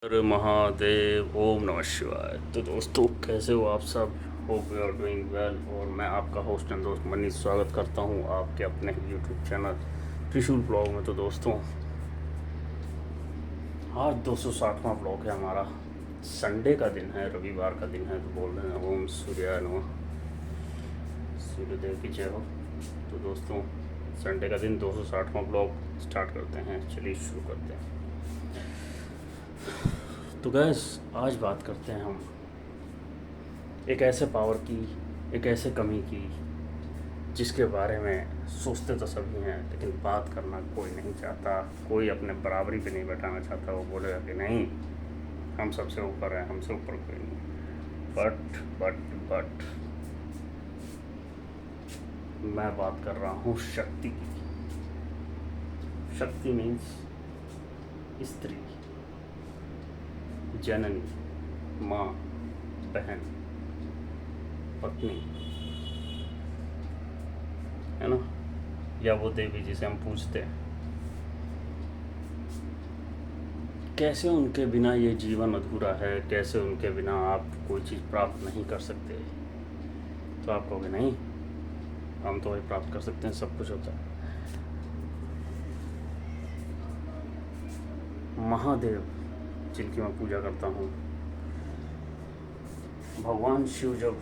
हर महादेव, ओम नमः शिवाय। तो दोस्तों, कैसे हो आप सब? Hope you are doing well. और मैं आपका होस्ट एंड दोस्त मनीष स्वागत करता हूं आपके अपने यूट्यूब चैनल त्रिशूल ब्लॉग में। तो दोस्तों, आज 260वां ब्लॉग है हमारा। संडे का दिन है, रविवार का दिन है, तो बोल रहे हैं ओम सूर्याय नमः, सूर्यदेव की जय हो। तो दोस्तों, संडे का दिन 260वां ब्लॉग स्टार्ट करते हैं। चलिए शुरू करते हैं। तो गैस, आज बात करते हैं हम एक ऐसे पावर की, एक ऐसे कमी की, जिसके बारे में सोचते तो सभी हैं, लेकिन बात करना कोई नहीं चाहता। कोई अपने बराबरी पे नहीं बैठाना चाहता। वो बोलेगा कि नहीं, हम सबसे ऊपर हैं, हमसे ऊपर कोई नहीं। बट मैं बात कर रहा हूँ शक्ति की। शक्ति मीन्स स्त्री, जननी, माँ, बहन, पत्नी, है ना, या वो देवी जिसे हम पूजते हैं। कैसे उनके बिना ये जीवन अधूरा है, कैसे उनके बिना आप कोई चीज़ प्राप्त नहीं कर सकते। तो आप कहोगे नहीं, हम तो वही प्राप्त कर सकते हैं, सब कुछ होता है। महादेव, जिनकी मैं पूजा करता हूँ, भगवान शिव जब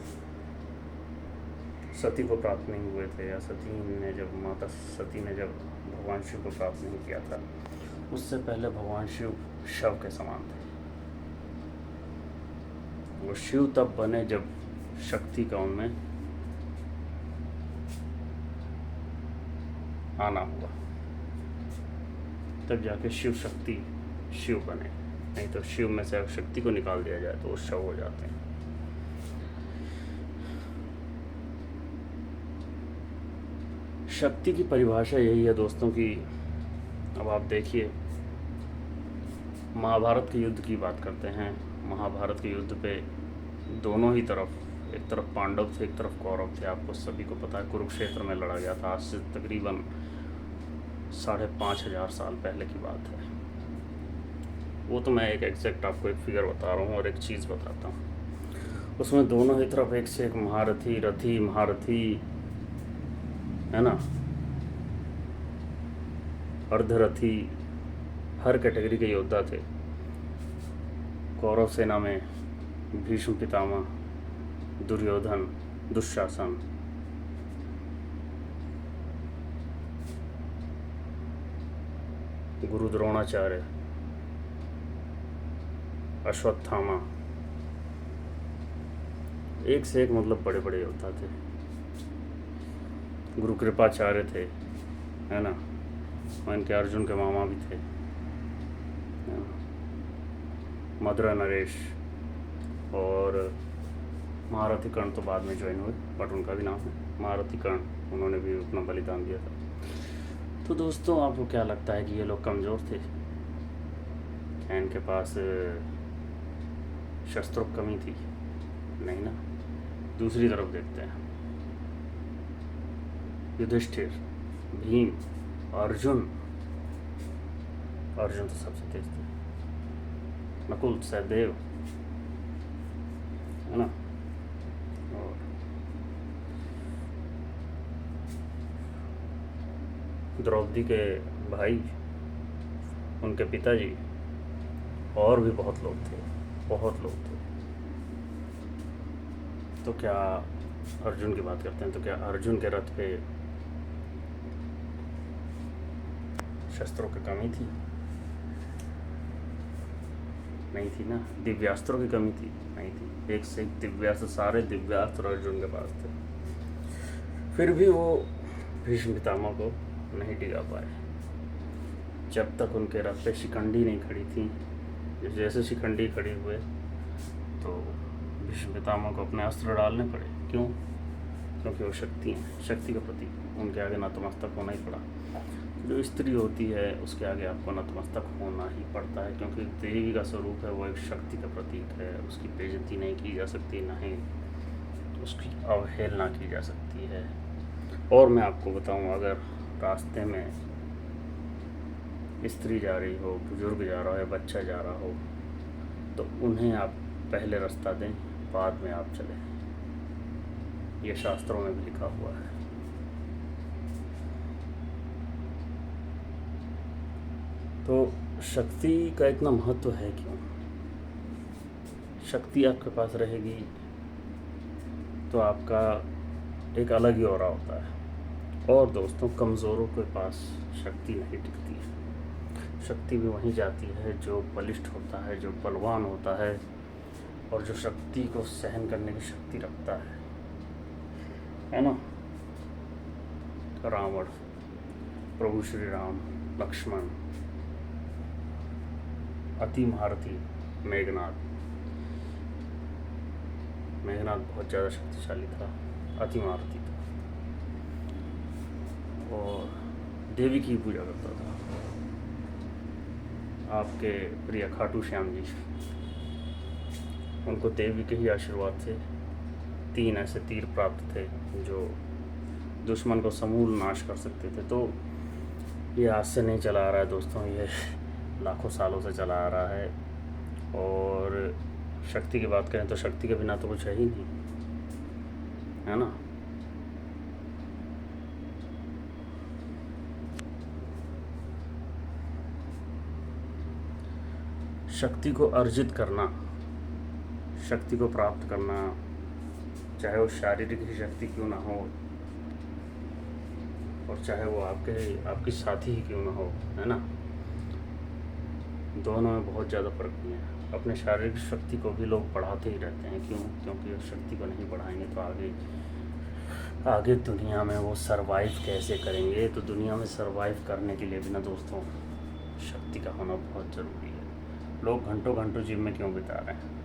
सती को प्राप्त नहीं हुए थे, या माता सती ने जब भगवान शिव को प्राप्त नहीं किया था, उससे पहले भगवान शिव शव के समान थे। वो शिव तब बने जब शक्ति का उनमें आना हुआ, तब जाके शिव शक्ति शिव बने। नहीं तो शिव में से अगर शक्ति को निकाल दिया जाए तो वो शव हो जाते हैं। शक्ति की परिभाषा यही है दोस्तों की, अब आप देखिए, महाभारत के युद्ध की बात करते हैं। महाभारत के युद्ध पे दोनों ही तरफ, एक तरफ पांडव थे, एक तरफ कौरव थे। आपको सभी को पता है, कुरुक्षेत्र में लड़ा गया था। आज से तकरीबन 5,500 साल पहले की बात है। वो तो मैं एक एग्जैक्ट आपको एक फिगर बता रहा हूँ और एक चीज़ बताता हूँ। उसमें दोनों ही तरफ एक से एक महारथी, रथी, महारथी, है ना, अर्धरथी, हर कैटेगरी के योद्धा थे। कौरव सेना में भीष्म पितामह, दुर्योधन, दुशासन, गुरु द्रोणाचार्य, अश्वत्थामा, एक से एक मतलब बड़े बड़े योद्धा थे। गुरु कृपाचार्य थे, है ना, और इनके अर्जुन के मामा भी थे, मदुरा नरेश। और महारथी कर्ण तो बाद में ज्वाइन हुए, बट उनका भी नाम है महारथी कर्ण। उन्होंने भी अपना बलिदान दिया था। तो दोस्तों, आपको क्या लगता है कि ये लोग कमज़ोर थे? क्या इनके पास शस्त्रों की कमी थी? नहीं ना। दूसरी तरफ देखते हैं, युधिष्ठिर, भीम, अर्जुन। अर्जुन तो सबसे तेज थे। नकुल, सहदेव, है ना, और द्रौपदी के भाई, उनके पिताजी, और भी बहुत लोग थे, बहुत लोग थे। तो क्या अर्जुन की बात करते हैं, तो क्या अर्जुन के रथ पे शस्त्रों की कमी थी? नहीं थी ना। दिव्यास्त्रों की कमी थी? नहीं थी। एक से एक दिव्यास्त्र, सारे दिव्यास्त्र अर्जुन के पास थे। फिर भी वो भीष्म पितामह को नहीं टिका पाए। जब तक उनके रथ पे शिखंडी नहीं खड़ी थी, जैसे शिखंडी खड़ी हुए तो भीष्म पितामह को अपने अस्त्र डालने पड़े। क्यों? क्योंकि वो शक्ति हैं, शक्ति का प्रतीक। उनके आगे नतमस्तक होना ही पड़ा। जो स्त्री होती है उसके आगे आपको नतमस्तक होना ही पड़ता है, क्योंकि देवी का स्वरूप है, वो एक शक्ति का प्रतीक है। उसकी बेइज्जती नहीं की जा सकती, ना ही उसकी अवहेलना की जा सकती है। और मैं आपको बताऊं, अगर रास्ते में स्त्री जा रही हो, बुजुर्ग जा रहा हो, या बच्चा जा रहा हो, तो उन्हें आप पहले रास्ता दें, बाद में आप चलें। ये शास्त्रों में भी लिखा हुआ है। तो शक्ति का इतना महत्व है क्यों? शक्ति आपके पास रहेगी तो आपका एक ही ऑरा होता है। और दोस्तों, कमज़ोरों के पास शक्ति नहीं टिकती है। शक्ति भी वहीं जाती है जो बलिष्ठ होता है, जो बलवान होता है, और जो शक्ति को सहन करने की शक्ति रखता है ना। रावण, प्रभु श्री राम, लक्ष्मण, अति महारथी मेघनाद बहुत ज़्यादा शक्तिशाली था, अति महारथी था, और देवी की पूजा करता था। आपके प्रिय खाटू श्याम जी, उनको देवी के ही आशीर्वाद से 3 ऐसे तीर प्राप्त थे जो दुश्मन को समूल नाश कर सकते थे। तो ये आज से नहीं चला आ रहा है दोस्तों, ये लाखों सालों से चला आ रहा है। और शक्ति की बात करें तो शक्ति के बिना तो कुछ है ही नहीं, है ना। शक्ति को अर्जित करना, शक्ति को प्राप्त करना, चाहे वो शारीरिक ही शक्ति क्यों ना हो, और चाहे वो आपकी साथी ही क्यों ना हो, है ना। दोनों में बहुत ज़्यादा फर्क नहीं है। अपने शारीरिक शक्ति को भी लोग बढ़ाते ही रहते हैं। क्यों? क्योंकि उस शक्ति को नहीं बढ़ाएंगे तो आगे दुनिया में वो सरवाइव कैसे करेंगे। तो दुनिया में सरवाइव करने के लिए भी ना दोस्तों, शक्ति का होना बहुत ज़रूरी है। लोग घंटों जिम में क्यों बिता रहे हैं?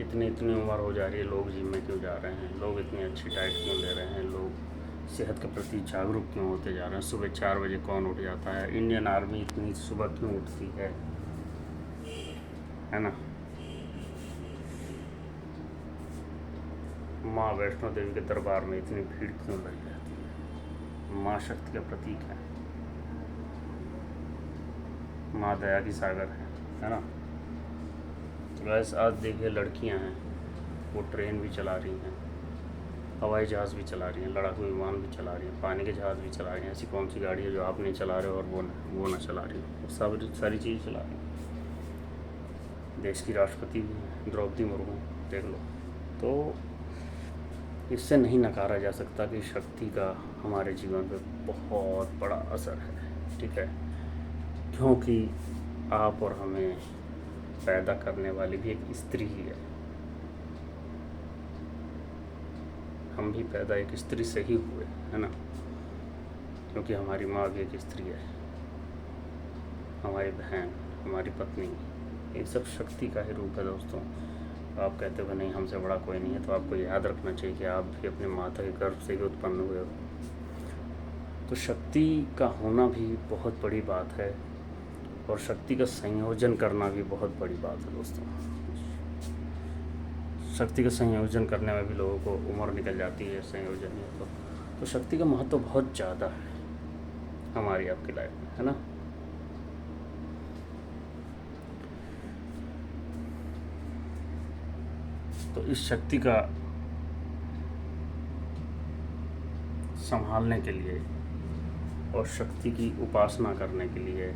इतनी उम्र हो जा रही है, लोग जिम में क्यों जा रहे हैं? लोग इतनी अच्छी डाइट क्यों ले रहे हैं? लोग सेहत के प्रति जागरूक क्यों होते जा रहे हैं? सुबह 4 बजे कौन उठ जाता है? इंडियन आर्मी इतनी सुबह क्यों उठती है ना। माँ वैष्णो देवी के दरबार में इतनी भीड़ क्यों लग जाती है? माँ शक्ति का प्रतीक है, माँ दया की सागर है ना। तो वैसे आज देखिए, लड़कियां हैं वो ट्रेन भी चला रही हैं, हवाई जहाज़ भी चला रही हैं, लड़ाकू विमान भी चला रही हैं, पानी के जहाज़ भी चला रही हैं। ऐसी कौन सी गाड़ी है जो आप नहीं चला रहे हो और वो ना चला रही हो? सारी चीज़ चला रही हैं। देश की राष्ट्रपति भी हैं, द्रौपदी मुर्मू, देख लो। तो इससे नहीं नकारा जा सकता कि शक्ति का हमारे जीवन पे बहुत बड़ा असर है, ठीक है। क्योंकि आप और हमें पैदा करने वाली भी एक स्त्री ही है। हम भी पैदा एक स्त्री से ही हुए, है ना। क्योंकि हमारी माँ भी एक स्त्री है, हमारी बहन, हमारी पत्नी, ये सब शक्ति का ही रूप है दोस्तों। आप कहते हो नहीं हमसे बड़ा कोई नहीं है, तो आपको याद रखना चाहिए कि आप भी अपने माता के गर्भ से ही उत्पन्न हुए हो। तो शक्ति का होना भी बहुत बड़ी बात है, और शक्ति का संयोजन करना भी बहुत बड़ी बात है दोस्तों। शक्ति का संयोजन करने में भी लोगों को उम्र निकल जाती है संयोजन में। तो शक्ति का महत्व बहुत ज़्यादा है हमारी आपकी लाइफ में, है ना। तो इस शक्ति का संभालने के लिए और शक्ति की उपासना करने के लिए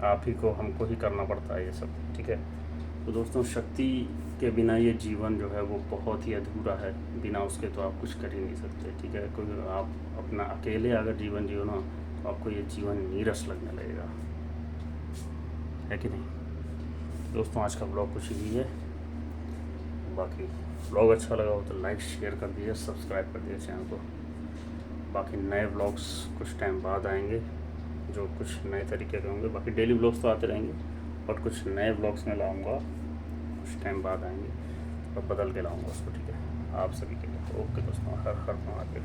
आप ही को, हमको ही करना पड़ता है ये सब, ठीक है। तो दोस्तों, शक्ति के बिना ये जीवन जो है वो बहुत ही अधूरा है। बिना उसके तो आप कुछ कर ही नहीं सकते, ठीक है। कोई आप अपना अकेले अगर जीवन जियो ना, तो आपको ये जीवन नीरस लगने लगेगा, है कि नहीं। दोस्तों, आज का ब्लॉग कुछ ही है। बाकी ब्लॉग अच्छा लगा हो तो लाइक शेयर कर दीजिए, सब्सक्राइब कर दीजिए चैनल को। बाकी नए ब्लॉग्स कुछ टाइम बाद आएंगे, जो कुछ नए तरीके के होंगे। बाकी डेली ब्लॉग्स तो आते रहेंगे, और कुछ नए ब्लॉग्स में लाऊंगा, कुछ टाइम बाद आएंगे और बदल के लाऊंगा उसको, ठीक है, आप सभी के लिए। ओके दोस्तों, हर महादेव।